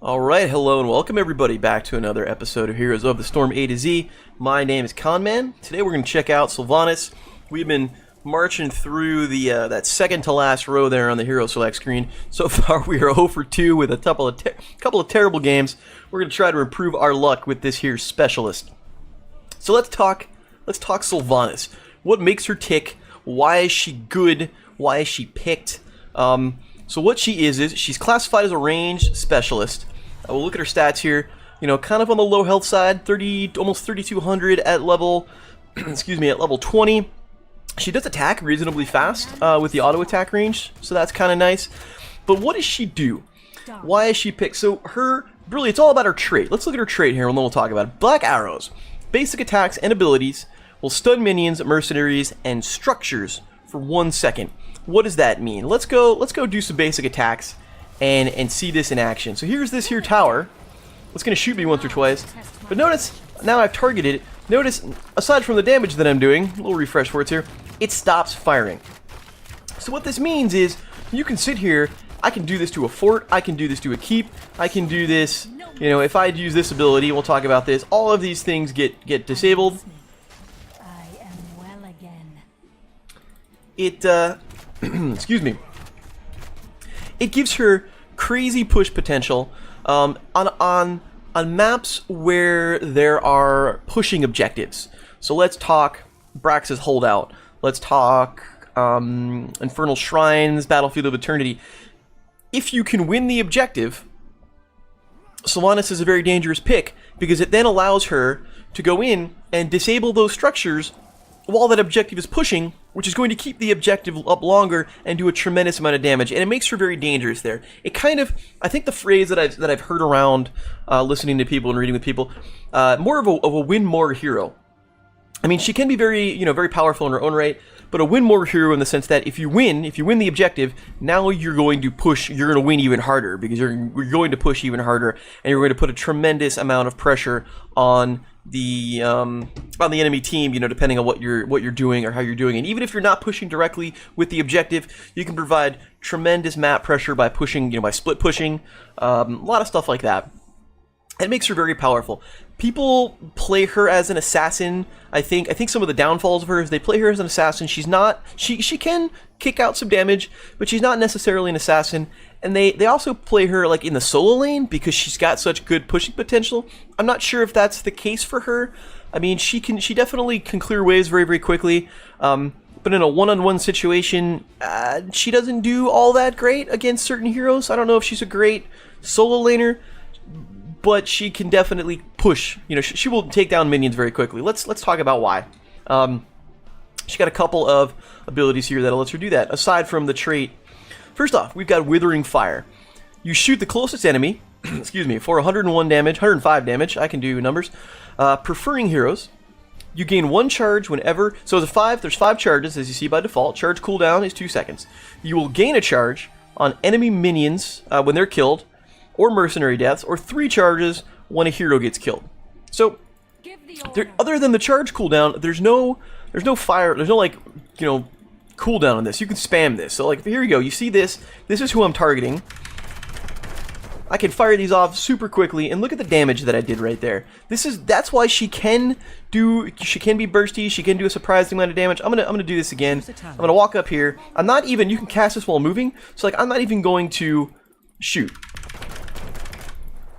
Alright, hello and welcome everybody back to another episode of Heroes of the Storm A to Z. My name is Conman. Today we're going to check out Sylvanas. We've been marching through the that second to last row there on the Hero Select screen. So far we are 0 for 2 with a couple of terrible games. We're going to try to improve our luck with this here specialist. So let's talk Sylvanas. What makes her tick? Why is she good? Why is she picked? So what she is she's classified as a ranged specialist. We'll look at her stats here. You know, kind of on the low health side, almost 3,200 at level, excuse me, at level 20. She does attack reasonably fast with the auto attack range, so that's kind of nice. But what does she do? Why is she picked? So really, it's all about her trait. Let's look at her trait here, and then we'll talk about it. Black arrows, basic attacks and abilities will stun minions, mercenaries, and structures for 1 second. What does that mean? Let's go do some basic attacks and see this in action. So here's this here tower. It's going to shoot me once or twice. But notice, now I've targeted it. Notice, aside from the damage that I'm doing, a little refresh for it here, it stops firing. So what this means is, you can sit here, I can do this to a fort, I can do this to a keep, I can do this, you know, if I use this ability, we'll talk about this, all of these things get disabled. It, excuse me. It gives her crazy push potential on maps where there are pushing objectives. So let's talk Brax's Holdout. Let's talk Infernal Shrines, Battlefield of Eternity. If you can win the objective, Sylvanas is a very dangerous pick because it then allows her to go in and disable those structures while that objective is pushing, which is going to keep the objective up longer and do a tremendous amount of damage, and it makes her very dangerous there. It kind of, I think the phrase that I've heard around listening to people and reading with people, more of a win more hero. I mean, she can be very powerful in her own right, but a win more hero in the sense that if you win the objective, now you're going to push, you're going to win even harder because you're going to push even harder, and you're going to put a tremendous amount of pressure on the enemy team, you know, depending on what you're doing or how you're doing. And even if you're not pushing directly with the objective, you can provide tremendous map pressure by pushing, you know, by split pushing, a lot of stuff like that. It makes her very powerful. People play her as an assassin. I think some of the downfalls of her is they play her as an assassin. She's not, she can kick out some damage, but she's not necessarily an assassin. And they also play her like in the solo lane because she's got such good pushing potential. I'm not sure if that's the case for her. I mean, she definitely can clear waves very, very quickly. But in a one-on-one situation, she doesn't do all that great against certain heroes. I don't know if she's a great solo laner, but she can definitely push. You know, she will take down minions very quickly. Let's talk about why. She got a couple of abilities here that lets her do that. Aside from the trait, first off, we've got Withering Fire. You shoot the closest enemy, excuse me, for 101 damage, 105 damage. I can do numbers. Preferring heroes. You gain 1 charge whenever. So there's 5 charges as you see by default. Charge cooldown is 2 seconds. You will gain a charge on enemy minions when they're killed, or mercenary deaths, or 3 charges when a hero gets killed. So, other than the charge cooldown, there's no fire, there's no, like, you know, cooldown on this. You can spam this. So, like, here you go. You see this. This is who I'm targeting. I can fire these off super quickly, and look at the damage that I did right there. That's why she can be bursty. She can do a surprising amount of damage. I'm gonna do this again. I'm gonna walk up here. I'm not even. You can cast this while moving. So, like, I'm not even going to shoot.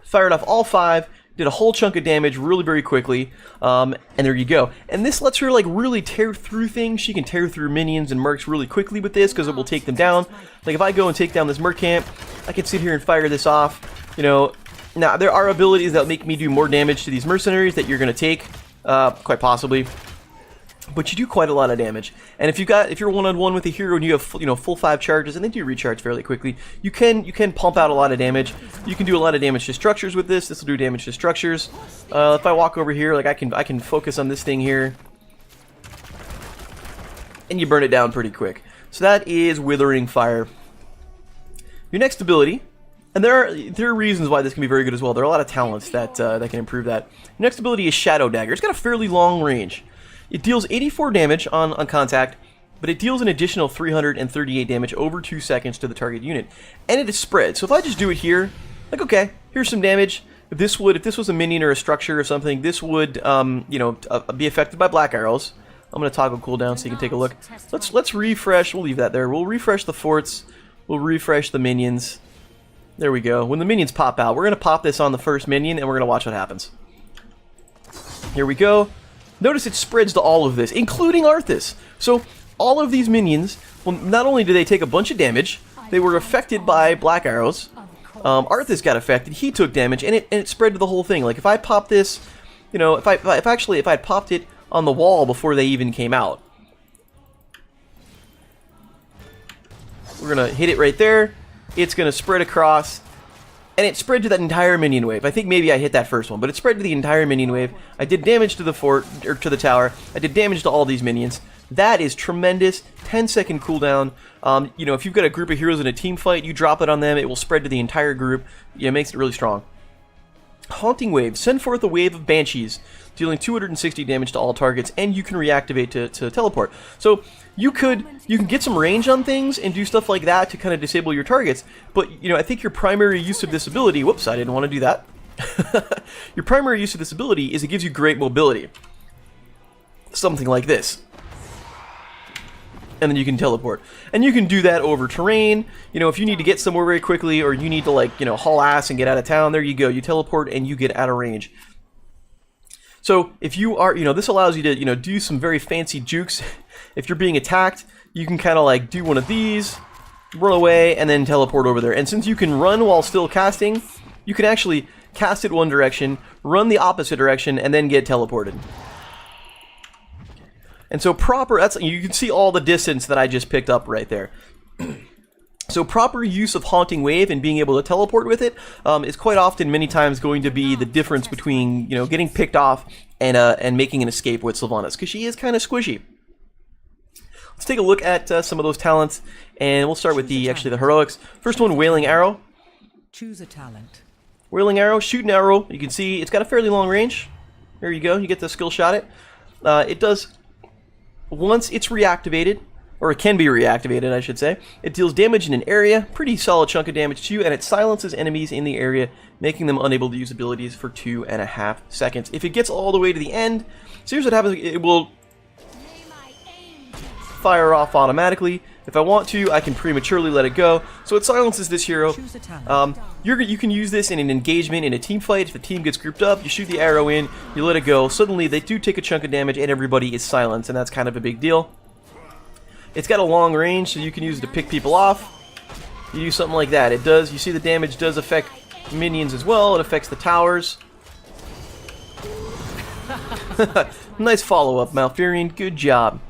Fired off all 5, did a whole chunk of damage really very quickly, and there you go. And this lets her like really tear through things. She can tear through minions and mercs really quickly with this because it will take them down. Like if I go and take down this merc camp, I can sit here and fire this off. You know, now there are abilities that make me do more damage to these mercenaries that you're going to take, quite possibly. But you do quite a lot of damage, and if you're one-on-one with a hero and you have full 5 charges, and they do recharge fairly quickly, you can pump out a lot of damage. You can do a lot of damage to structures with this. This will do damage to structures. If I walk over here, like I can focus on this thing here, and you burn it down pretty quick. So that is Withering Fire. Your next ability, and there are reasons why this can be very good as well. There are a lot of talents that can improve that. Your next ability is Shadow Dagger. It's got a fairly long range. It deals 84 damage on contact, but it deals an additional 338 damage over 2 seconds to the target unit. And it is spread. So if I just do it here, like, okay, here's some damage. If this was a minion or a structure or something, this would, you know, be affected by black arrows. I'm going to toggle cooldown so you can take a look. Let's refresh. We'll leave that there. We'll refresh the forts. We'll refresh the minions. There we go. When the minions pop out, we're going to pop this on the first minion, and we're going to watch what happens. Here we go. Notice it spreads to all of this, including Arthas. So all of these minions, well, not only do they take a bunch of damage, they were affected by black arrows. Arthas got affected. He took damage, and it spread to the whole thing. Like if I pop this, you know, if I had popped it on the wall before they even came out, we're gonna hit it right there. It's gonna spread across, and it spread to that entire minion wave. I think maybe I hit that first one, but it spread to the entire minion wave. I did damage to the fort, or to the tower. I did damage to all these minions. That is tremendous. 10-second cooldown. You know, if you've got a group of heroes in a team fight, you drop it on them, it will spread to the entire group. Yeah, it makes it really strong. Haunting Wave. Send forth a wave of banshees, dealing 260 damage to all targets, and you can reactivate to teleport. So you can get some range on things and do stuff like that to kind of disable your targets. But you know, I think your primary use of this ability. Whoops, I didn't want to do that. Your primary use of this ability is it gives you great mobility. Something like this. And then you can teleport. And you can do that over terrain. You know, if you need to get somewhere very quickly, or you need to, like, you know, haul ass and get out of town, there you go. You teleport and you get out of range. So if you are, you know, this allows you to, you know, do some very fancy jukes. If you're being attacked, you can kind of like do one of these, run away, and then teleport over there. And since you can run while still casting, you can actually cast it one direction, run the opposite direction, and then get teleported. And so you can see all the distance that I just picked up right there. So proper use of Haunting Wave and being able to teleport with it is quite often, many times, going to be the difference between, you know, getting picked off and making an escape with Sylvanas, because she is kind of squishy. Let's take a look at some of those talents, and we'll start with the heroics. First one, Wailing Arrow. Choose a talent. Wailing Arrow, shoot an arrow. You can see it's got a fairly long range. There you go. You get the skill shot it. It does. Once it's reactivated, or it can be reactivated, I should say, it deals damage in an area, pretty solid chunk of damage to you, and it silences enemies in the area, making them unable to use abilities for 2.5 seconds. If it gets all the way to the end, so here's what happens, it will fire off automatically. If I want to, I can prematurely let it go. So it silences this hero. You can use this in an engagement, in a team fight. If the team gets grouped up, you shoot the arrow in, you let it go. Suddenly, they do take a chunk of damage, and everybody is silenced, and that's kind of a big deal. It's got a long range, so you can use it to pick people off. You do something like that. It does. You see the damage does affect minions as well. It affects the towers. Nice follow-up, Malfurion. Good job.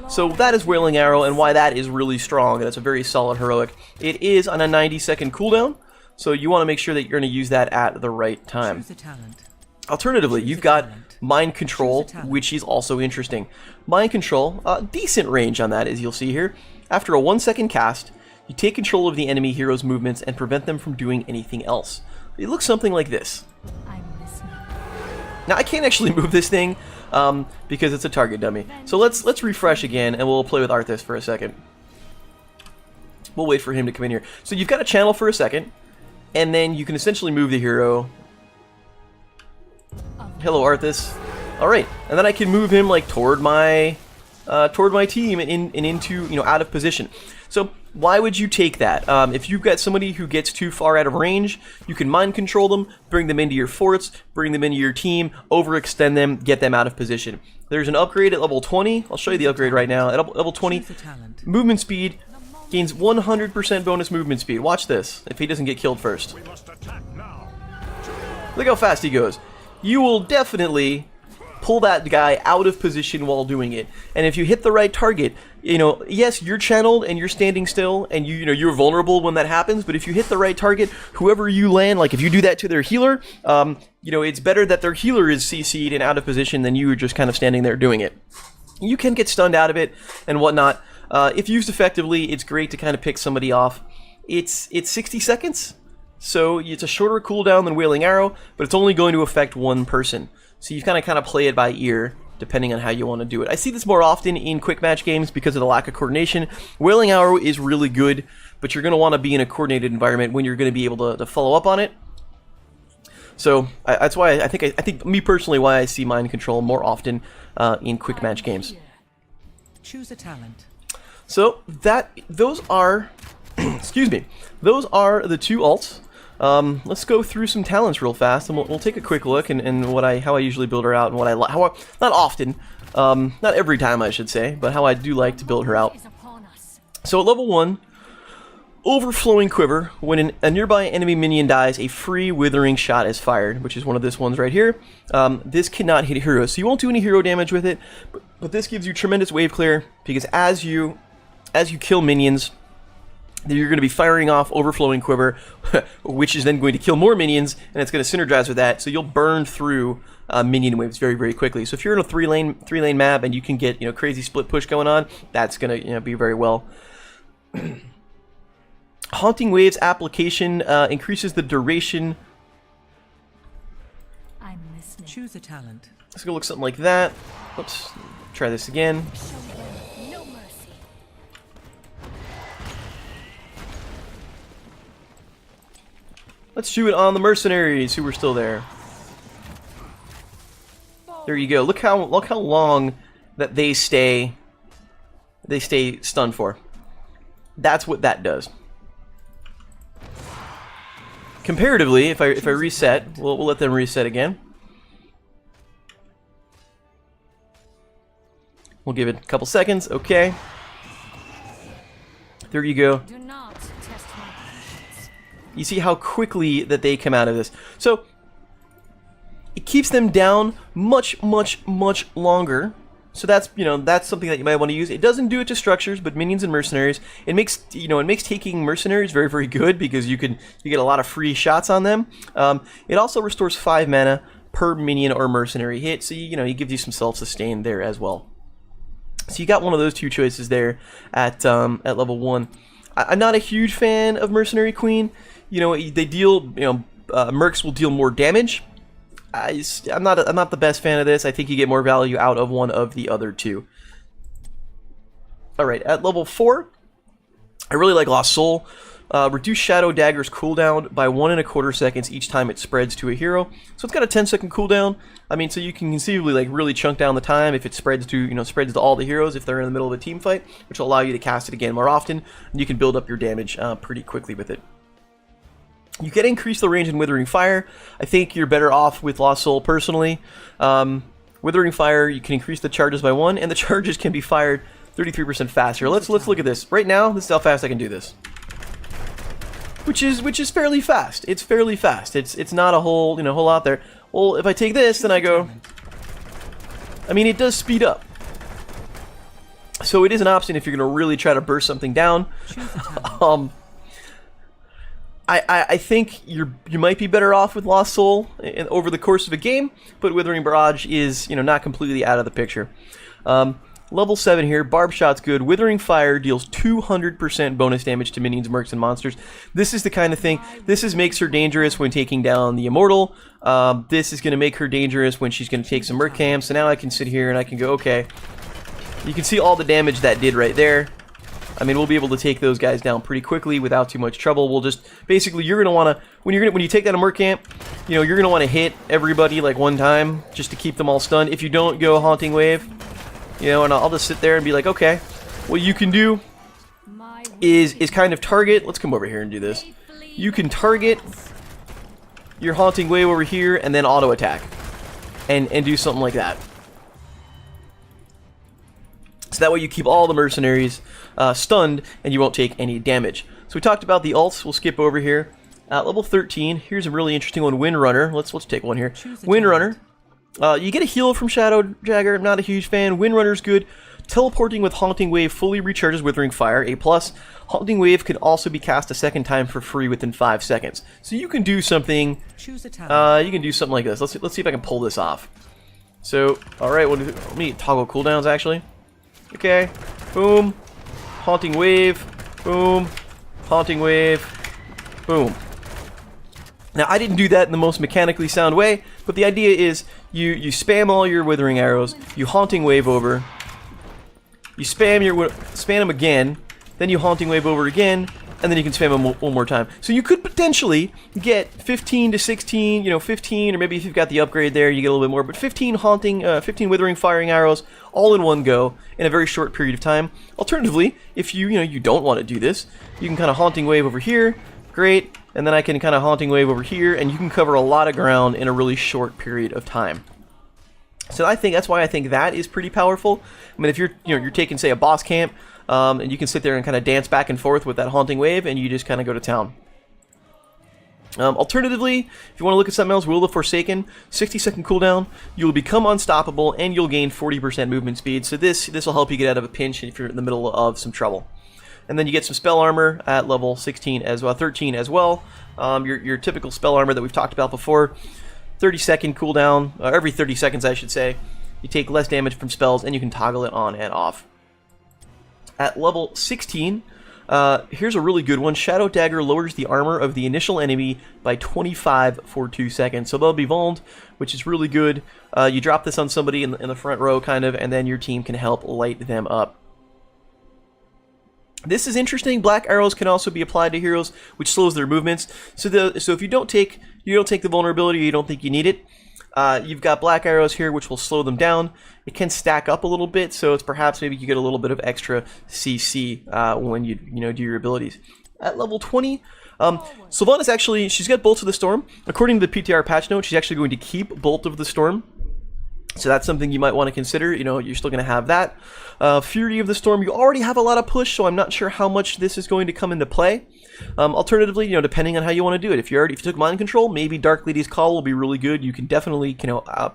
So that is Wailing Arrow, and why that is really strong, and it's a very solid heroic. It is on a 90-second cooldown, so you want to make sure that you're going to use that at the right time. Alternatively, you've got Mind Control, which is also interesting. Mind Control, decent range on that, as you'll see here. After a 1-second cast, you take control of the enemy hero's movements and prevent them from doing anything else. It looks something like this. Now, I can't actually move this thing, because it's a target dummy. So let's refresh again, and we'll play with Arthas for a second. We'll wait for him to come in here. So you've got a channel for a second, and then you can essentially move the hero. Hello, Arthas. All right, and then I can move him like toward my team and into, you know, out of position. So why would you take that? If you've got somebody who gets too far out of range, you can mind control them, bring them into your forts, bring them into your team, overextend them, get them out of position. There's an upgrade at level 20. I'll show you the upgrade right now. At level 20, movement speed gains 100% bonus movement speed. Watch this, if he doesn't get killed first. Look how fast he goes. You will definitely pull that guy out of position while doing it. And if you hit the right target, you know, yes, you're channeled and you're standing still, and you're vulnerable when that happens, but if you hit the right target, whoever you land, like if you do that to their healer, you know, it's better that their healer is CC'd and out of position than you are just kind of standing there doing it. You can get stunned out of it and whatnot. If used effectively, it's great to kind of pick somebody off. It's 60 seconds, so it's a shorter cooldown than Wailing Arrow, but it's only going to affect one person. So you kind of play it by ear, depending on how you want to do it. I see this more often in quick match games because of the lack of coordination. Wailing Arrow is really good, but you're going to want to be in a coordinated environment when you're going to be able to follow up on it. So that's why I think me personally why I see mind control more often in quick match games. Choose a talent. So those are excuse me, those are the 2 alts. Let's go through some talents real fast, and we'll take a quick look and how I usually build her out and what I like. Not often, not every time I should say, but how I do like to build her out. So at level 1, Overflowing Quiver. When a nearby enemy minion dies, a free withering shot is fired, which is one of this ones right here. This cannot hit heroes, so you won't do any hero damage with it, but this gives you tremendous wave clear, because as you kill minions, you're going to be firing off Overflowing Quiver, which is then going to kill more minions, and it's going to synergize with that, so you'll burn through minion waves very, very quickly. So if you're in a three lane map and you can get crazy split push going on, that's going to be very well. Haunting Waves application increases the duration. I'm listening. Choose a talent. Let's go look something like that. Oops. Try this again. No mercy. Let's do it on the mercenaries who were still there. There you go. Look how long that they stay stunned for. That's what that does. Comparatively, if I reset, we'll let them reset again. We'll give it a couple seconds. Okay. There you go. Do not test my patience. You see how quickly that they come out of this. So it keeps them down much longer. So that's that's something that you might want to use. It doesn't do it to structures, but minions and mercenaries. It makes taking mercenaries very, very good, because you get a lot of free shots on them. It also restores 5 mana per minion or mercenary hit, so it gives you some self-sustain there as well. So you got one of those 2 choices there at level 1. I'm not a huge fan of Mercenary Queen. They deal mercs will deal more damage. I'm not the best fan of this. I think you get more value out of one of the other 2. Alright, at level 4, I really like Lost Soul. Reduce Shadow Dagger's cooldown by 1.25 seconds each time it spreads to a hero. So it's got a 10-second cooldown. I mean, so you can conceivably really chunk down the time if it spreads to all the heroes if they're in the middle of a team fight, which will allow you to cast it again more often, and you can build up your damage pretty quickly with it. You can increase the range in Withering Fire. I think you're better off with Lost Soul personally. Withering Fire, you can increase the charges by 1, and the charges can be fired 33% faster. Let's look at this. Right now, this is how fast I can do this. Which is fairly fast. It's fairly fast. It's not a whole lot there. Well, if I take this, then I go. I mean, it does speed up. So it is an option if you're going to really try to burst something down. I think you might be better off with Lost Soul over the course of a game, but Withering Barrage is not completely out of the picture. Level 7 here, Barb Shot's good. Withering Fire deals 200% bonus damage to minions, mercs, and monsters. This is the kind of thing, makes her dangerous when taking down the Immortal. This is going to make her dangerous when she's going to take some merc camps. So now I can sit here and I can go, okay. You can see all the damage that did right there. I mean, we'll be able to take those guys down pretty quickly without too much trouble. We'll just, basically, you're going to want to, when you take down a merc camp, you're going to want to hit everybody one time just to keep them all stunned. If you don't go Haunting Wave, and I'll just sit there and be like, okay, what you can do is kind of target, let's come over here and do this. You can target your Haunting Wave over here and then auto attack and do something like that. So that way you keep all the mercenaries stunned and you won't take any damage. So we talked about the ults. We'll skip over here. Level 13. Here's a really interesting one. Windrunner. Let's take one here. Windrunner. You get a heal from Shadow Dagger. I'm not a huge fan. Windrunner's good. Teleporting with Haunting Wave fully recharges Withering Fire. A+. Haunting Wave can also be cast a second time for free within 5 seconds. So you can do something. Choose a talent. You can do something like this. Let's see if I can pull this off. So, all right. Let me toggle cooldowns actually. Okay, boom, Haunting Wave, boom, Haunting Wave, boom. Now, I didn't do that in the most mechanically sound way, but the idea is you spam all your Withering Arrows, you Haunting Wave over, you spam them again, then you Haunting Wave over again, and then you can spam them one more time. So you could potentially get 15 to 16, 15, or maybe if you've got the upgrade there, you get a little bit more, but 15 withering firing arrows all in one go in a very short period of time. Alternatively, if you don't want to do this, you can kind of haunting wave over here, great, and then I can kind of haunting wave over here, and you can cover a lot of ground in a really short period of time. So that's why I think that is pretty powerful. I mean, if you're taking, say, a boss camp, and you can sit there and kind of dance back and forth with that haunting wave, and you just kind of go to town. Alternatively, if you want to look at something else, Will of the Forsaken, 60-second cooldown, you'll become unstoppable, and you'll gain 40% movement speed. So this will help you get out of a pinch if you're in the middle of some trouble. And then you get some spell armor at level 13 as well. Your typical spell armor that we've talked about before. 30-second cooldown, every 30 seconds I should say. You take less damage from spells, and you can toggle it on and off. At level 16, here's a really good one. Shadow Dagger lowers the armor of the initial enemy by 25 for 2 seconds. So they'll be vulnerable, which is really good. You drop this on somebody in the front row, kind of, and then your team can help light them up. This is interesting. Black arrows can also be applied to heroes, which slows their movements. So if you don't take the vulnerability, or you don't think you need it, you've got black arrows here, which will slow them down. It can stack up a little bit, so it's perhaps maybe you get a little bit of extra CC when you do your abilities. At level 20, Sylvanas actually, she's got Bolt of the Storm. According to the PTR patch note, she's actually going to keep Bolt of the Storm. So that's something you might want to consider. You're still going to have that. Fury of the Storm, you already have a lot of push, so I'm not sure how much this is going to come into play. Alternatively, depending on how you want to do it. If you took Mind Control, maybe Dark Lady's Call will be really good. You can definitely,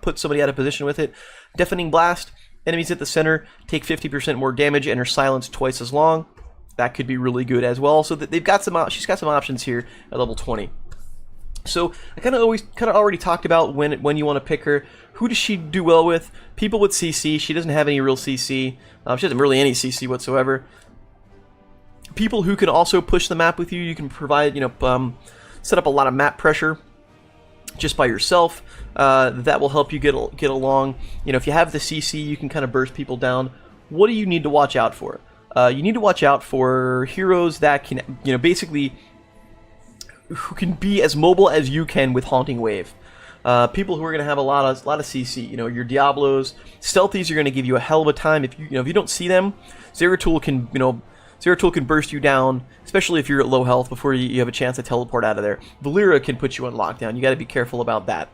put somebody out of position with it. Deafening Blast, enemies at the center take 50% more damage and are silenced twice as long. That could be really good as well. So that she's got some options here at level 20. So I kind of already talked about when you want to pick her. Who does she do well with? People with CC. She doesn't have any real CC. She doesn't really any CC whatsoever. People who can also push the map with you. You can provide, set up a lot of map pressure just by yourself. That will help you get along. If you have the CC, you can kind of burst people down. What do you need to watch out for? You need to watch out for heroes that can, basically, who can be as mobile as you can with Haunting Wave. People who are going to have a lot of CC. Your Diablos, Stealthies are going to give you a hell of a time. If you don't see them, Zeratul can burst you down, especially if you're at low health before you have a chance to teleport out of there. Valera can put you on lockdown. You got to be careful about that.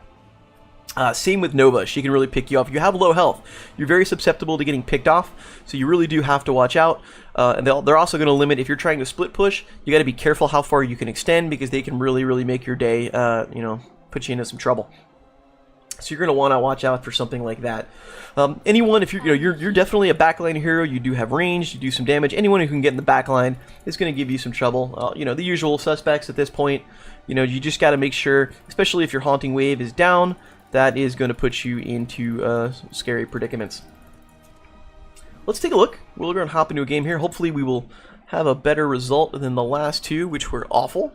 Same with Nova. She can really pick you off. If you have low health, you're very susceptible to getting picked off, so you really do have to watch out. And they're also going to limit, if you're trying to split push, you got to be careful how far you can extend, because they can really, really make your day, put you into some trouble. So you're going to want to watch out for something like that. Anyone, if you're definitely a backline hero, you do have range, you do some damage. Anyone who can get in the backline is going to give you some trouble. The usual suspects at this point. You just got to make sure, especially if your Haunting Wave is down, that is going to put you into scary predicaments. Let's take a look. We're going to hop into a game here. Hopefully we will have a better result than the last two, which were awful.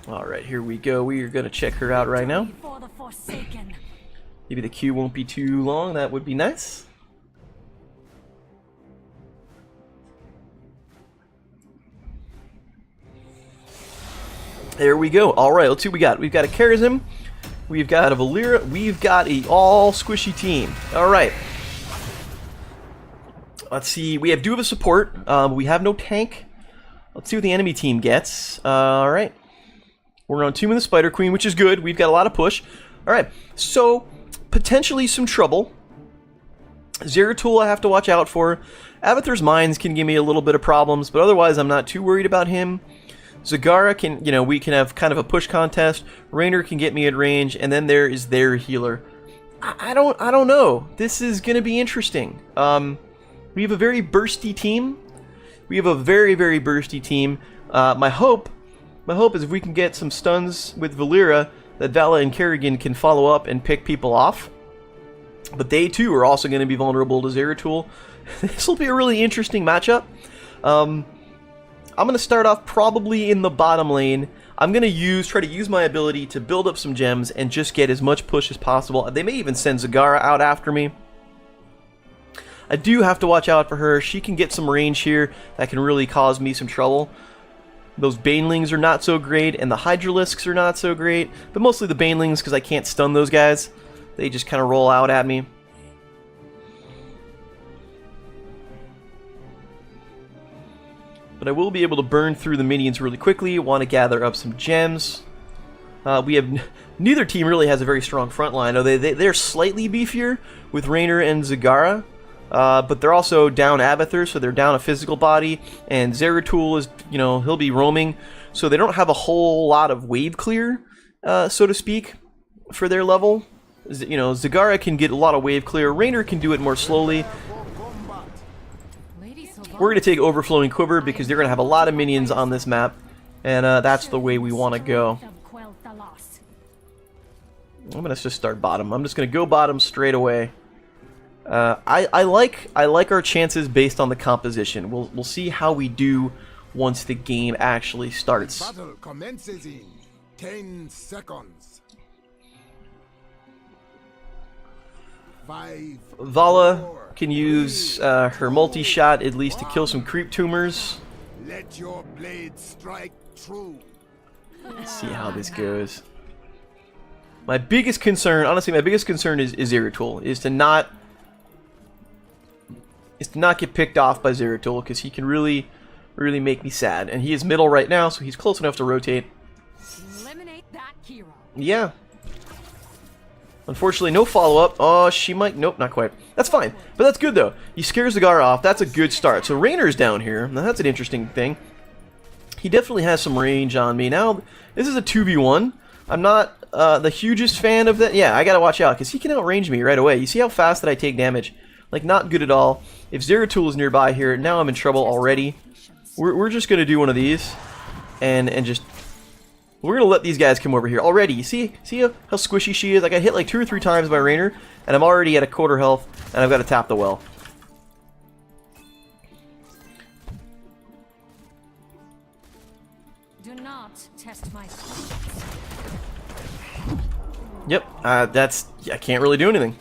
Alright, here we go. We are going to check her out right now. Maybe the queue won't be too long. That would be nice. There we go. Alright, let's see what we got. We've got a Charism. We've got a Valera. We've got a all squishy team. Alright. Let's see. We have Duva support. We have no tank. Let's see what the enemy team gets. Alright. We're on 2 with the Spider Queen, which is good. We've got a lot of push. Alright, so potentially some trouble. Zeratul I have to watch out for. Avathar's Mines can give me a little bit of problems, but otherwise I'm not too worried about him. Zagara can, we can have kind of a push contest. Raynor can get me at range, and then there is their healer. I don't know. This is going to be interesting. We have a very bursty team. We have a very, very bursty team. My hope is if we can get some stuns with Valera, that Vala and Kerrigan can follow up and pick people off. But they too are also going to be vulnerable to Zeratul. This will be a really interesting matchup. I'm going to start off probably in the bottom lane. I'm going to try to use my ability to build up some gems and just get as much push as possible. They may even send Zagara out after me. I do have to watch out for her. She can get some range here that can really cause me some trouble. Those Banelings are not so great, and the Hydralisks are not so great, but mostly the Banelings because I can't stun those guys. They just kind of roll out at me. But I will be able to burn through the minions really quickly. Want to gather up some gems. Neither team really has a very strong front line. They're slightly beefier with Raynor and Zagara. But they're also down Abathur, so they're down a physical body, and Zeratul is, he'll be roaming, so they don't have a whole lot of wave clear, so to speak, for their level. Zagara can get a lot of wave clear, Raynor can do it more slowly. We're going to take Overflowing Quiver because they're going to have a lot of minions on this map, and that's the way we want to go. I'm going to just start bottom. I'm just going to go bottom straight away. I like our chances based on the composition. We'll see how we do once the game actually starts. Battle commences in 10 seconds. 5. Vala 4, can use her multi-shot at least to kill some creep tumors. Let your blade strike true. Let's see how this goes. My biggest concern, honestly, is Zeratul, is to not get picked off by Zeratul, because he can really make me sad. And he is middle right now, so he's close enough to rotate. Eliminate that hero. Yeah. Unfortunately, no follow-up. Oh, she might... Nope, not quite. That's fine. But that's good, though. He scares the Zagara off. That's a good start. So Raynor's down here. Now, that's an interesting thing. He definitely has some range on me. Now, this is a 2v1. I'm not the hugest fan of that. Yeah, I gotta watch out, because he can outrange me right away. You see how fast that I take damage? Like, not good at all. If Zeratul is nearby here, now I'm in trouble already. We're just going to do one of these. And just... We're going to let these guys come over here. Already, you see how squishy she is? I got hit like 2 or 3 times by Raynor, and I'm already at a quarter health, and I've got to tap the well. Do not test my patience. Yep, that's... I can't really do anything.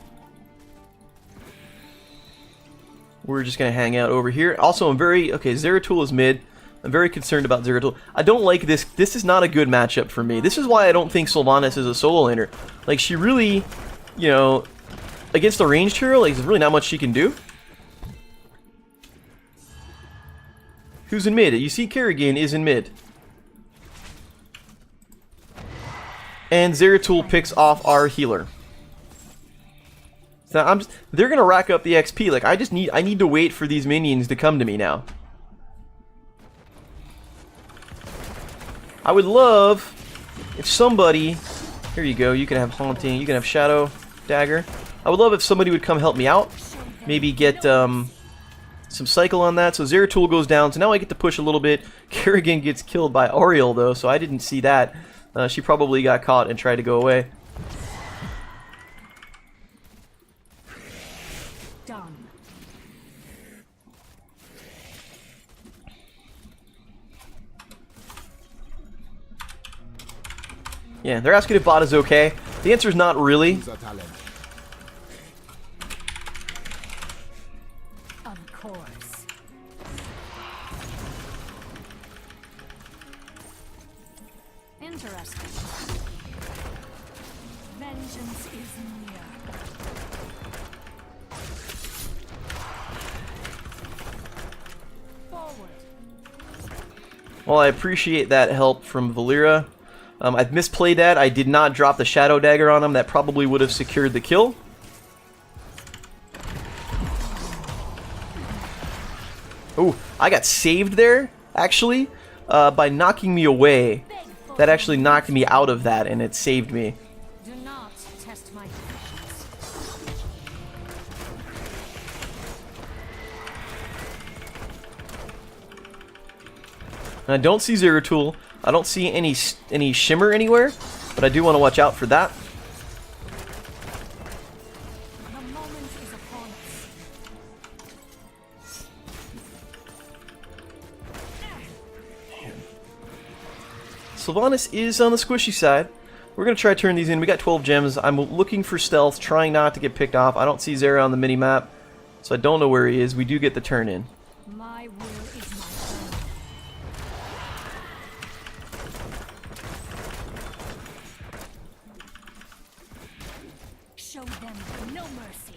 We're just going to hang out over here. Also, okay, Zeratul is mid. I'm very concerned about Zeratul. I don't like this. This is not a good matchup for me. This is why I don't think Sylvanas is a solo laner. Like, she really, against a ranged hero, like, there's really not much she can do. Who's in mid? You see Kerrigan is in mid. And Zeratul picks off our healer. So they're gonna rack up the XP. Like, I need to wait for these minions to come to me now. I would love if somebody... Here you go, you can have Haunting, you can have Shadow Dagger. I would love if somebody would come help me out. Maybe get some cycle on that. So Zeratul goes down, so now I get to push a little bit. Kerrigan gets killed by Oriel, though, so I didn't see that. She probably got caught and tried to go away. Done. Yeah, they're asking if bot is okay. The answer is not really. Use a talent. Of course. Interesting. Vengeance is near. Forward. Well, I appreciate that help from Valera. I've misplayed that. I did not drop the Shadow Dagger on him. That probably would have secured the kill. Oh, I got saved there, actually, by knocking me away. That actually knocked me out of that, and it saved me. Do not test my patience. And I don't see Zeratul. I don't see any shimmer anywhere, but I do want to watch out for that. The moment is upon us. Sylvanas is on the squishy side. We're going to try to turn these in. We got 12 gems. I'm looking for stealth, trying not to get picked off. I don't see Zera on the mini-map, so I don't know where he is. We do get the turn in. My will is my own. Show them no mercy.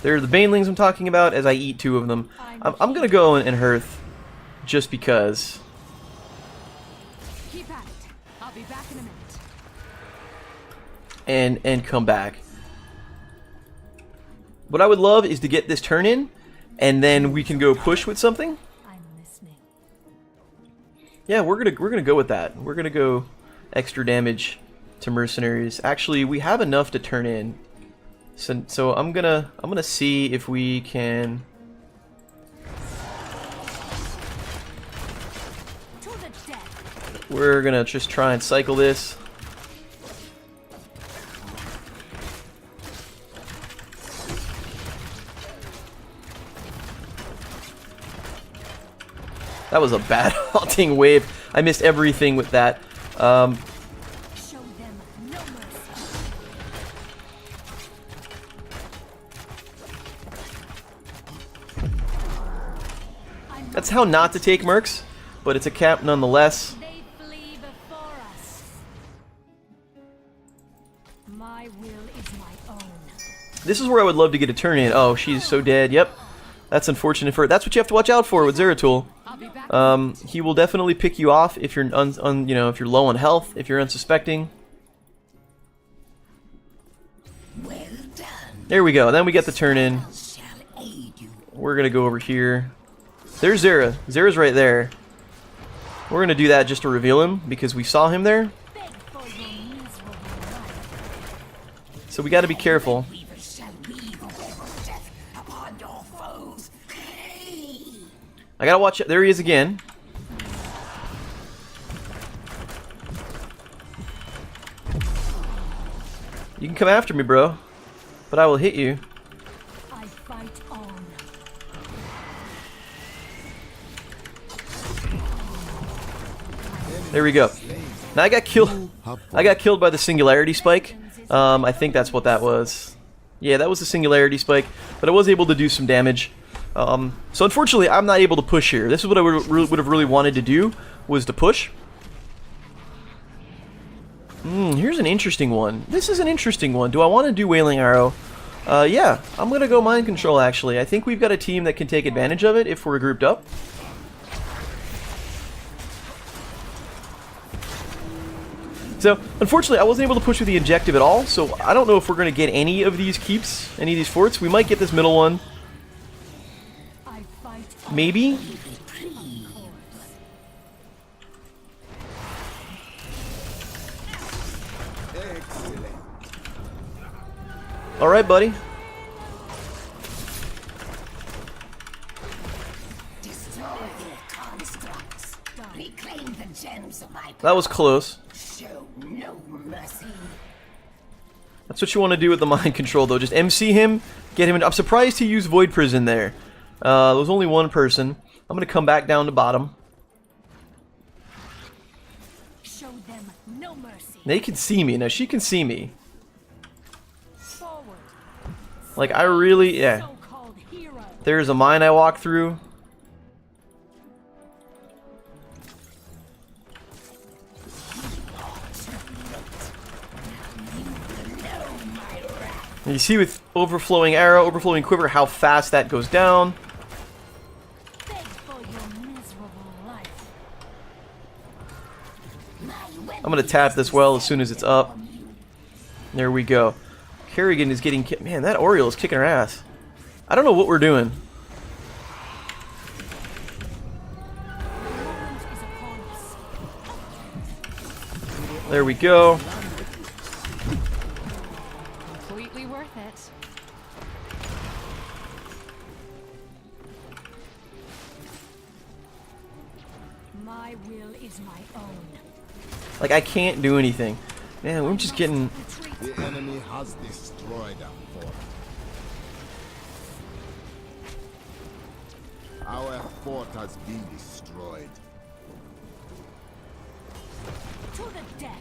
They're the banelings I'm talking about as I eat 2 of them. I'm going to go and hearth just because. Keep at it. I'll be back in a minute. And come back. What I would love is to get this turn in, and then we can go push with something. I'm listening. Yeah, we're gonna go with that. We're gonna go extra damage to mercenaries. Actually, we have enough to turn in. So I'm gonna see if we can. To the death. We're gonna just try and cycle this. That was a bad haunting wave. I missed everything with that. Show them no mercy. That's how not to take mercs, but it's a cap nonetheless. They flee before us. My will is my own. This is where I would love to get a turn in. Oh, she's so dead. Yep. That's unfortunate for her. That's what you have to watch out for with Zeratul. I'll be back. He will definitely pick you off if you're if you're low on health, if you're unsuspecting. Well done. There we go. Then we get the turn in. Shall aid you. We're gonna go over here. There's Zera. Zera's right there. We're gonna do that just to reveal him because we saw him there. Beg for your miserable life. So we got to be careful. Weavers shall weave a web of death upon your foes. I gotta watch it. There he is again. You can come after me, bro, but I will hit you. I fight on. There we go. Now I got killed. I got killed by the singularity spike. I think that's what that was. Yeah, that was the singularity spike, but I was able to do some damage. So unfortunately, I'm not able to push here. This is what I would have really wanted to do, was to push. Here's an interesting one. This is an interesting one. Do I want to do Wailing Arrow? Yeah, I'm going to go Mind Control, actually. I think we've got a team that can take advantage of it if we're grouped up. So, unfortunately, I wasn't able to push with the Injective at all, so I don't know if we're going to get any of these keeps, any of these forts. We might get this middle one. I fight on. Maybe? Excellent. Alright, buddy. Destroy their constructs. Reclaim the gems of my That was close. show no mercy. That's what you want to do with the Mind Control, though. Just MC him, get him in. I'm surprised he used Void Prison there. There was only one person. I'm going to come back down to bottom. Show them no mercy. They can see me. Now, she can see me. Forward. Like, I really... Yeah. So-called hero. There's a mine I walk through. And you see with Overflowing Arrow, Overflowing Quiver, how fast that goes down. Beg for your miserable life. I'm going to tap this well as soon as it's up. There we go. Kerrigan is getting... Man, that Oriole is kicking her ass. I don't know what we're doing. The moment is upon us. There we go. Completely worth it. My will is my own. Like, I can't do anything. Man, we're just getting... Retreat. The enemy has destroyed our fort. Our fort has been destroyed. To the death.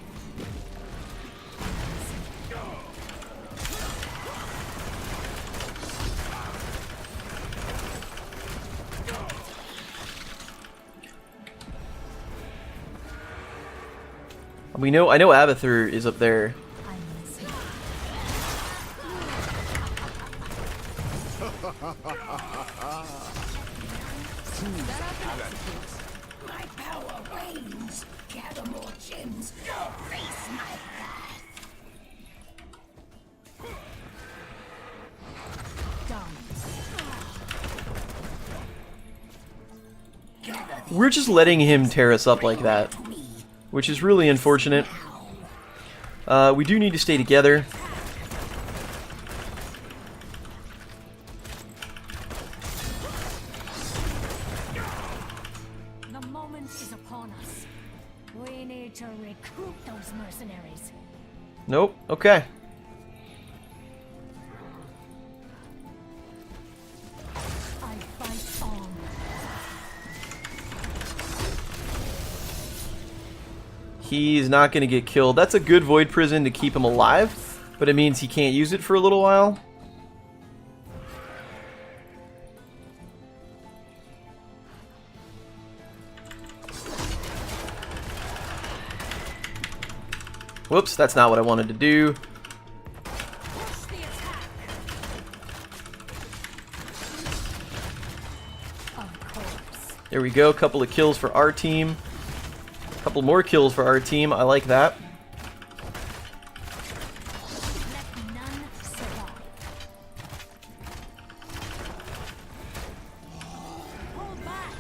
I know Abathur is up there. I'm listening. My power wanes. Gather more gems. Face my wrath. Done. We're just letting him tear us up like that, which is really unfortunate. We do need to stay together. The moment is upon us. We need to recruit those mercenaries. Nope. Okay. I fight on. He's not going to get killed. That's a good void prison to keep him alive, but it means he can't use it for a little while. Whoops, that's not what I wanted to do. Push the attack. Of course. There we go. Couple of kills for our team. Couple more kills for our team. I like that. Let none survive. Pull back.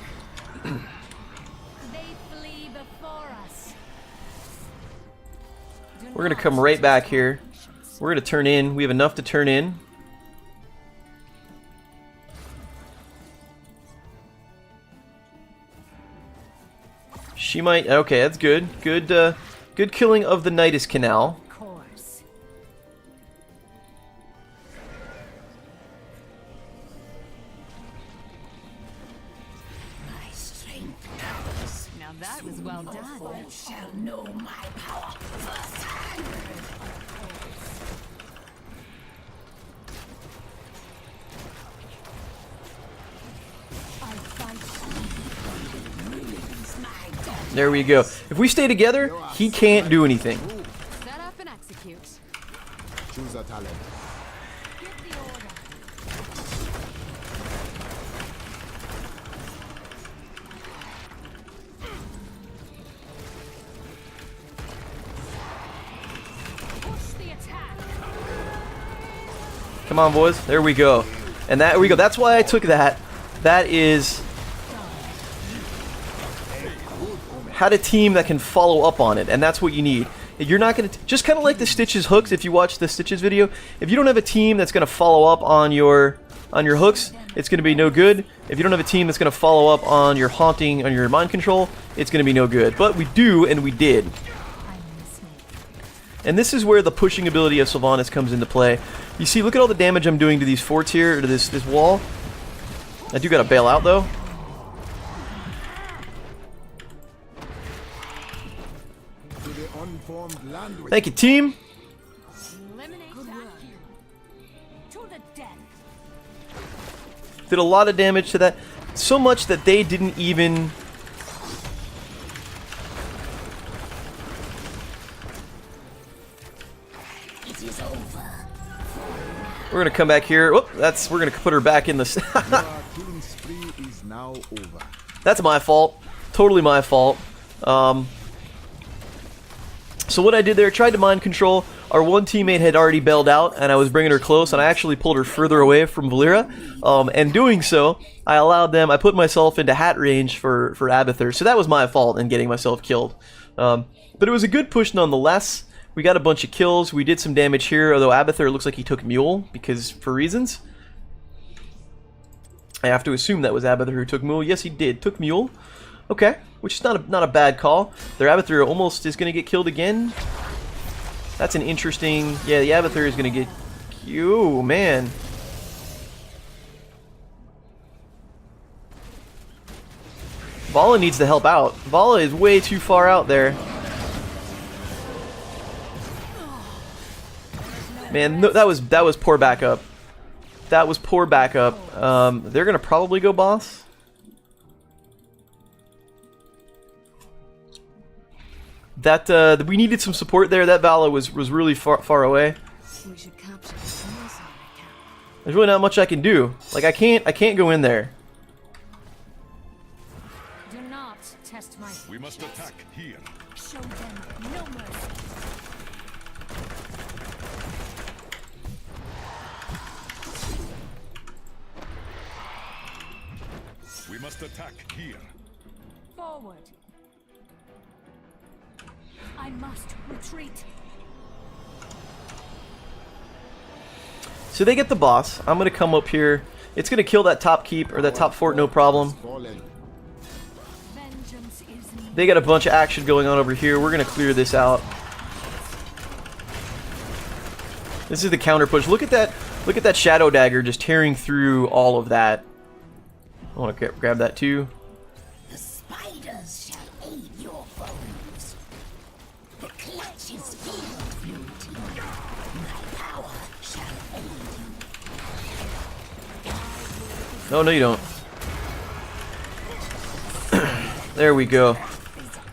They flee before us. Do We're going to not come right back choose here. options. We're going to turn in. We have enough to turn in. She might... Okay, that's good. Good killing of the Nidus Canal. Of course. My strength covers. Now that was well done. You shall know my power firsthand. I fight There we go. If we stay together, he can't do anything. Set up and execute. Choose a talent. Give the order. Push the attack. Come on, boys. There we go. And there we go. That's why I took that. That is... had a team that can follow up on it, and that's what you need. You're not going to... Just kind of like the Stitches hooks, if you watch the Stitches video. If you don't have a team that's going to follow up on your hooks, it's going to be no good. If you don't have a team that's going to follow up on your haunting, on your mind control, it's going to be no good. But we do, and we did. I'm listening. And this is where the pushing ability of Sylvanas comes into play. You see, look at all the damage I'm doing to these forts here, or to this wall. I do got to bail out, though. To the unformed land with Thank you, team. Eliminate that. To the death. Did a lot of damage to that. So much that they didn't even... It is over. We're gonna come back here. Whoop, we're gonna put her back in the... your killing spree is now over. That's my fault. Totally my fault. So what I did there, tried to mind control. Our one teammate had already bailed out, and I was bringing her close, and I actually pulled her further away from Valera. And doing so, I allowed them... I put myself into hat range for Abathur, so that was my fault in getting myself killed. But it was a good push nonetheless. We got a bunch of kills. We did some damage here, although Abathur looks like he took Mule, because for reasons. I have to assume that was Abathur who took Mule. Yes, he did. Took Mule. Okay, which is not a bad call. Their Abathur almost is going to get killed again. That's an interesting... Yeah, the Abathur is going to get... Oh, man. Vala needs to help out. Vala is way too far out there. Man, no, that was poor backup. That was poor backup. They're gonna probably go boss. That we needed some support there. That Vala was really far away. We should capture this mercenary camp. There's really not much I can do. Like I can't go in there. Do not test my. We must attack here. Show them no mercy. We must attack here. Forward. I must retreat. So they get the boss. I'm gonna come up here. It's gonna kill that top keep or that top fort, no problem. Fallen. Vengeance is needed. They got a bunch of action going on over here. We're gonna clear this out. This is the counter push. Look at that! Look at that shadow dagger just tearing through all of that. I want to grab that too. The spiders shall aid your foes. The clutches feel beauty. My power shall aid you. No, no, you don't. There we go.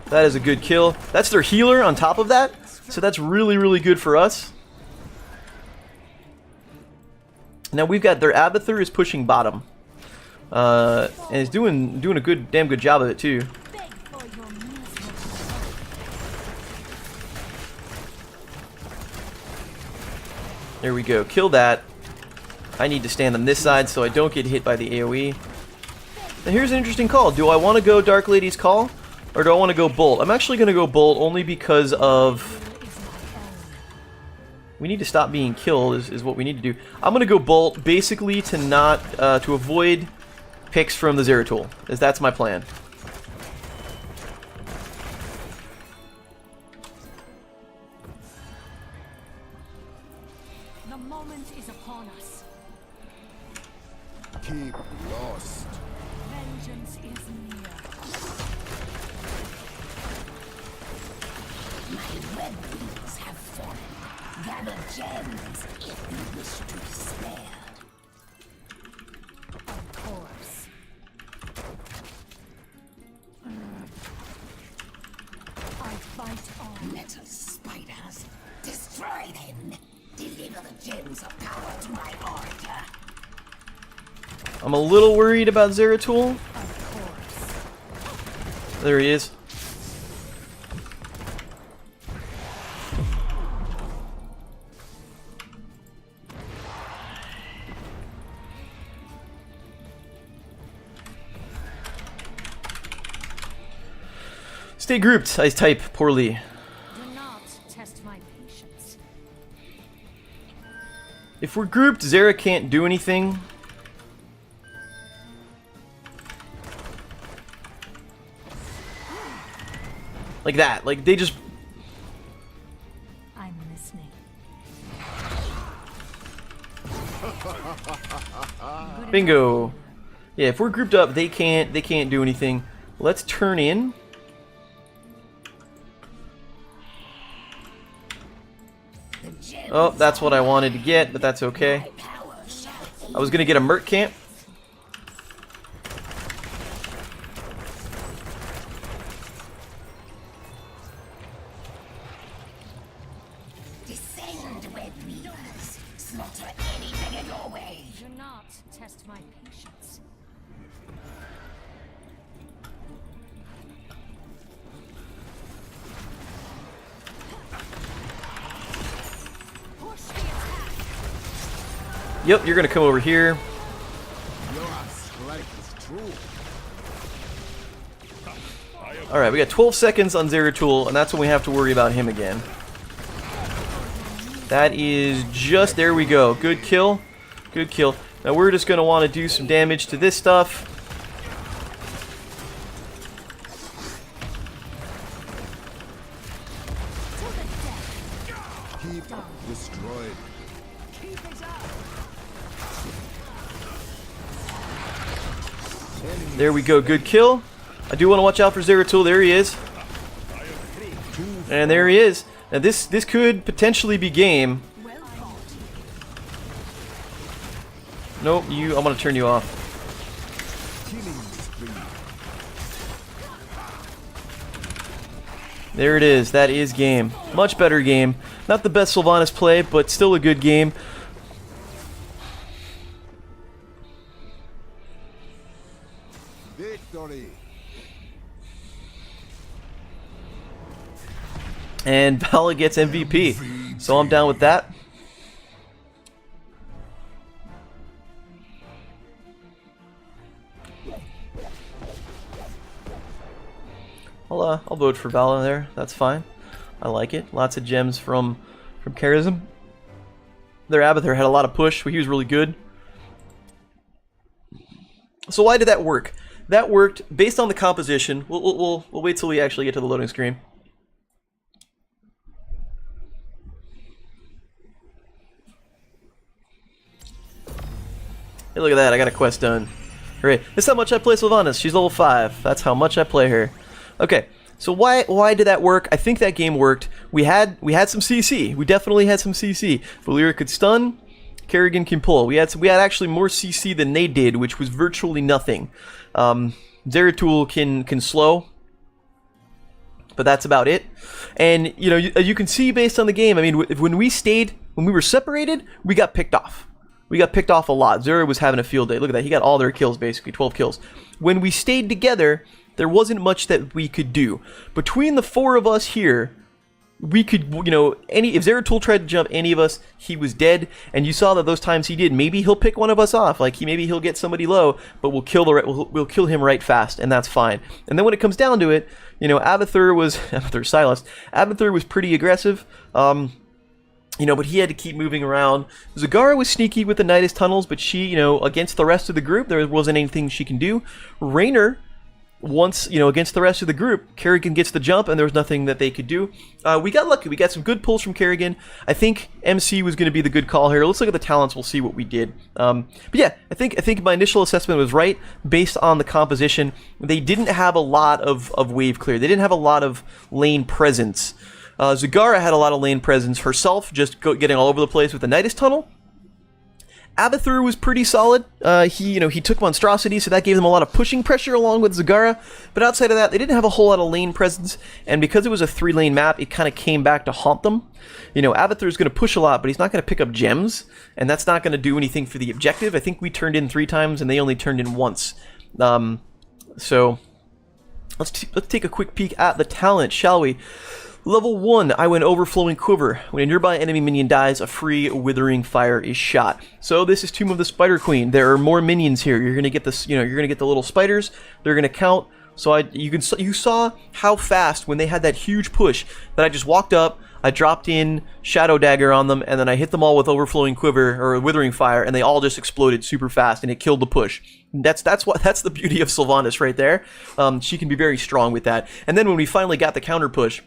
That is a good kill. That's their healer on top of that. So that's really good for us. Now we've got their Abathur is pushing bottom. And is doing a damn good job of it too. Beg for your mercy. There we go. Kill that. I need to stand on this side so I don't get hit by the AoE. Now here's an interesting call. Do I want to go Dark Lady's Call? Or do I want to go Bolt? I'm actually going to go Bolt only because of... We need to stop being killed is what we need to do. I'm going to go Bolt basically to not... to avoid picks from the Zeratul. As that's my plan. The moment is upon us. Keep lost. Vengeance is near. My web wings have fallen. Gather gems if you wish to be spared. Of course. I fight on. Metal spiders, destroy them. Deliver the gems of power to my altar. I'm a little worried about Zeratul. Of course. There he is. Stay grouped. I type poorly. Do not test my patience. If we're grouped, Zera can't do anything. Like that. Like they just... I'm listening. Bingo. Yeah, if we're grouped up, they can't do anything. Let's turn in. Oh, that's what I wanted to get, but that's okay. I was gonna get a Merc camp. Descend, web weavers. Slaughter anything in your way. Do not test my patience. Push the attack. Yep, you're gonna come over here. Your strike is true. Alright, we got 12 seconds on Zeratul, and that's when we have to worry about him again. That is just... There we go. Good kill. Good kill. Now we're just going to want to do some damage to this stuff. Keep destroyed. There we go. Good kill. I do want to watch out for Zeratul. There he is. And there he is. Now this could potentially be game. Nope, I'm gonna turn you off. Killing spree. There it is. That is game. Much better game. Not the best Sylvanas play, but still a good game. Victory. And Vala gets MVP. So I'm down with that. I'll vote for Vala there. That's fine. I like it. Lots of gems from Charism. Their Abathur had a lot of push. He was really good. So why did that work? That worked based on the composition. We'll wait till we actually get to the loading screen. Hey, look at that. I got a quest done. Hooray. This is how much I play Sylvanas. She's level 5. That's how much I play her. Okay, so why did that work? I think that game worked. We had some CC. We definitely had some CC. Valyria could stun. Kerrigan can pull. We had actually more CC than they did, which was virtually nothing. Zeratul can slow, but that's about it. And you know, you can see based on the game. I mean, when we were separated, we got picked off. We got picked off a lot. Zera was having a field day. Look at that. He got all their kills, basically 12 kills. When we stayed together, there wasn't much that we could do. Between the 4 of us here, we could, you know, if Zeratul tried to jump any of us, he was dead. And you saw that those times he did. Maybe he'll pick one of us off. Like maybe he'll get somebody low, but we'll kill him right fast, and that's fine. And then when it comes down to it, you know, Abathur was pretty aggressive. You know, but he had to keep moving around. Zagara was sneaky with the Nidus tunnels, but she, you know, against the rest of the group, there wasn't anything she can do. Raynor, once, you know, against the rest of the group, Kerrigan gets the jump, and there was nothing that they could do. We got lucky. We got some good pulls from Kerrigan. I think MC was going to be the good call here. Let's look at the talents. We'll see what we did. But yeah, I think my initial assessment was right based on the composition. They didn't have a lot of wave clear. They didn't have a lot of lane presence. Zagara had a lot of lane presence herself, just getting all over the place with the Nidus tunnel. Abathur was pretty solid. He took Monstrosity, so that gave them a lot of pushing pressure along with Zagara. But outside of that, they didn't have a whole lot of lane presence, and because it was a 3-lane map, it kind of came back to haunt them. You know, Abathur is going to push a lot, but he's not going to pick up gems, and that's not going to do anything for the objective. I think we turned in 3 times, and they only turned in once. So let's take a quick peek at the talent, shall we? Level 1, I went Overflowing Quiver. When a nearby enemy minion dies, a free Withering Fire is shot. So this is Tomb of the Spider Queen. There are more minions here. You're gonna get this, you're gonna get the little spiders. They're gonna count. So you saw how fast when they had that huge push that I just walked up, I dropped in Shadow Dagger on them, and then I hit them all with Overflowing Quiver or Withering Fire, and they all just exploded super fast, and it killed the push. That's the beauty of Sylvanas right there. She can be very strong with that. And then when we finally got the counter push,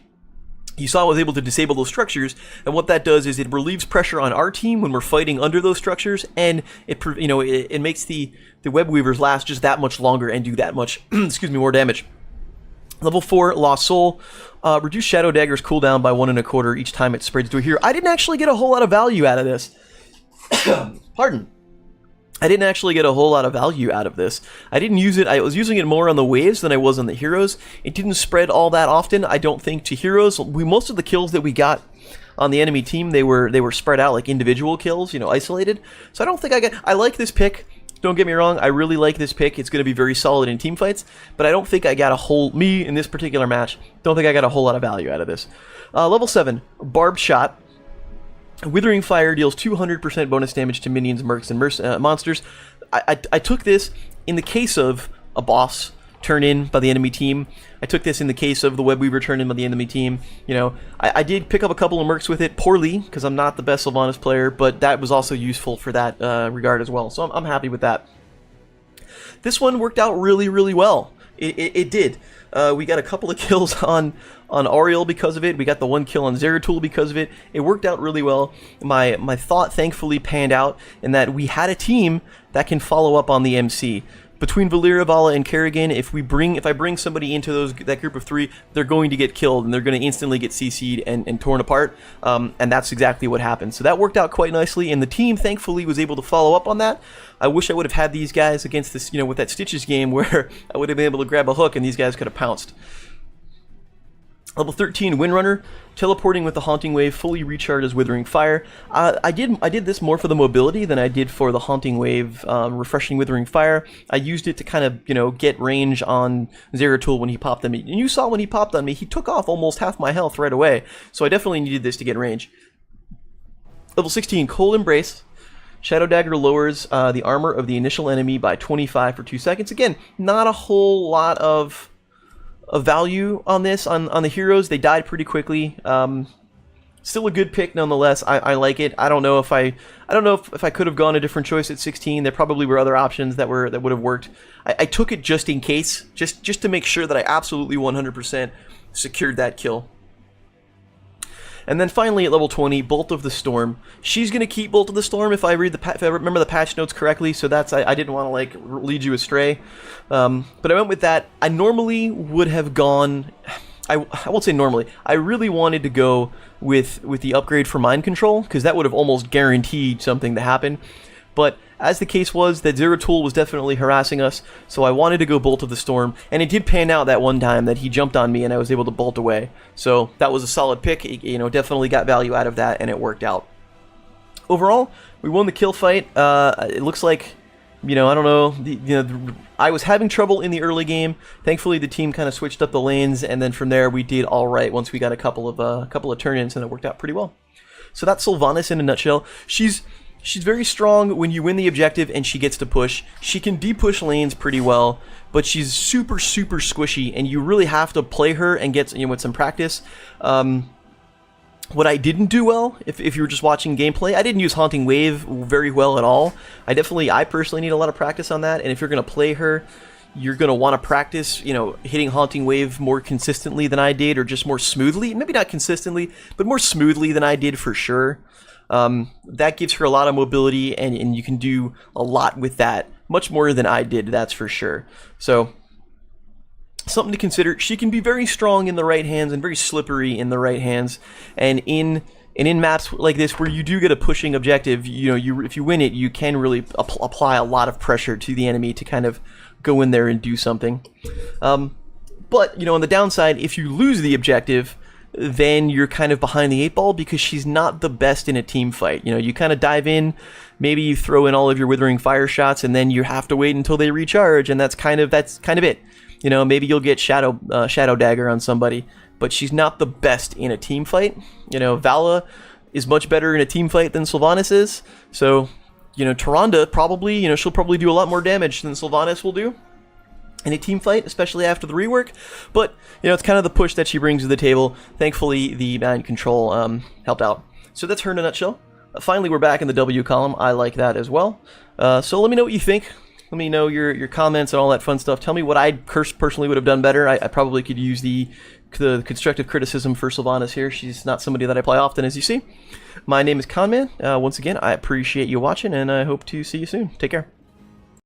you saw I was able to disable those structures, and what that does is it relieves pressure on our team when we're fighting under those structures, and it makes the web weavers last just that much longer and do that much more damage. Level 4, Lost Soul. Reduce Shadow Dagger's cooldown by 1 1/4 each time it spreads to a hero. I didn't actually get a whole lot of value out of this. Pardon. I didn't actually get a whole lot of value out of this. I didn't use it. I was using it more on the waves than I was on the heroes. It didn't spread all that often, I don't think, to heroes. Most of the kills that we got on the enemy team, they were spread out like individual kills, you know, isolated. So I don't think I like this pick. Don't get me wrong, I really like this pick. It's going to be very solid in team fights, but I don't think I got me in this particular match, don't think I got a whole lot of value out of this. Level 7, Barbed Shot. Withering Fire deals 200% bonus damage to minions, mercs, and monsters. I took this in the case of a boss turn-in by the enemy team. I took this in the case of the Web Weaver turn-in by the enemy team. You know, I did pick up a couple of mercs with it, poorly, because I'm not the best Sylvanas player, but that was also useful for that regard as well. So I'm happy with that. This one worked out really, really well. It did. We got a couple of kills on Auriel because of it. We got the 1 kill on Zeratul because of it. It worked out really well. My thought thankfully panned out in that we had a team that can follow up on the MC. between Valyria, Vala, and Kerrigan, if I bring somebody into that group of 3, they're going to get killed, and they're going to instantly get CC'd and torn apart, and that's exactly what happened. So that worked out quite nicely, and the team, thankfully, was able to follow up on that. I wish I would have had these guys against this, with that Stitches game where I would have been able to grab a hook, and these guys could have pounced. Level 13, Windrunner, teleporting with the Haunting Wave, fully recharged as Withering Fire. I did this more for the mobility than I did for the Haunting Wave, refreshing Withering Fire. I used it to kind of, get range on Zeratul when he popped on me. And you saw when he popped on me, he took off almost half my health right away. So I definitely needed this to get range. Level 16, Cold Embrace. Shadow Dagger lowers the armor of the initial enemy by 25 for 2 seconds. Again, not a whole lot of value on this on the heroes. They died pretty quickly. Still a good pick nonetheless. I like it. I don't know if I could have gone a different choice at 16. There probably were other options that would have worked. I took it just in case, just to make sure that I absolutely 100% secured that kill. And then finally at level 20, Bolt of the Storm. She's gonna keep Bolt of the Storm if I remember the patch notes correctly. So that's I didn't want to like lead you astray, but I went with that. I normally would have gone. I won't say normally. I really wanted to go with the upgrade for Mind Control because that would have almost guaranteed something to happen. But as the case was, that Zeratul was definitely harassing us, so I wanted to go Bolt of the Storm, and it did pan out that one time that he jumped on me and I was able to bolt away. So that was a solid pick. Definitely got value out of that, and it worked out. Overall, we won the kill fight. It looks like, I don't know, I was having trouble in the early game. Thankfully, the team kind of switched up the lanes, and then from there we did all right once we got a couple of turn-ins, and it worked out pretty well. So that's Sylvanas in a nutshell. She's very strong when you win the objective and she gets to push. She can de-push lanes pretty well, but she's super, super squishy, and you really have to play her and get with some practice. What I didn't do well, if you were just watching gameplay, I didn't use Haunting Wave very well at all. I personally need a lot of practice on that, and if you're going to play her, you're going to want to practice, hitting Haunting Wave more consistently than I did, or just more smoothly. Maybe not consistently, but more smoothly than I did for sure. That gives her a lot of mobility, and you can do a lot with that. Much more than I did, that's for sure. So, something to consider. She can be very strong in the right hands and very slippery in the right hands. And in maps like this, where you do get a pushing objective, if you win it, you can really apply a lot of pressure to the enemy to kind of go in there and do something. But, on the downside, if you lose the objective, then you're kind of behind the 8 ball because she's not the best in a team fight. You kind of dive in, maybe you throw in all of your Withering Fire shots, and then you have to wait until they recharge, and that's kind of it. Maybe you'll get Shadow Dagger on somebody, but she's not the best in a team fight. Vala is much better in a team fight than Sylvanas is, so, Tyrande probably, she'll probably do a lot more damage than Sylvanas will do in a team fight, especially after the rework, but it's kind of the push that she brings to the table. Thankfully, the Mind Control helped out. So that's her in a nutshell. Finally, we're back in the W column. I like that as well. So let me know what you think. Let me know your comments and all that fun stuff. Tell me what I personally would have done better. I probably could use the constructive criticism for Sylvanas here. She's not somebody that I play often, as you see. My name is Conman. Once again, I appreciate you watching, and I hope to see you soon. Take care.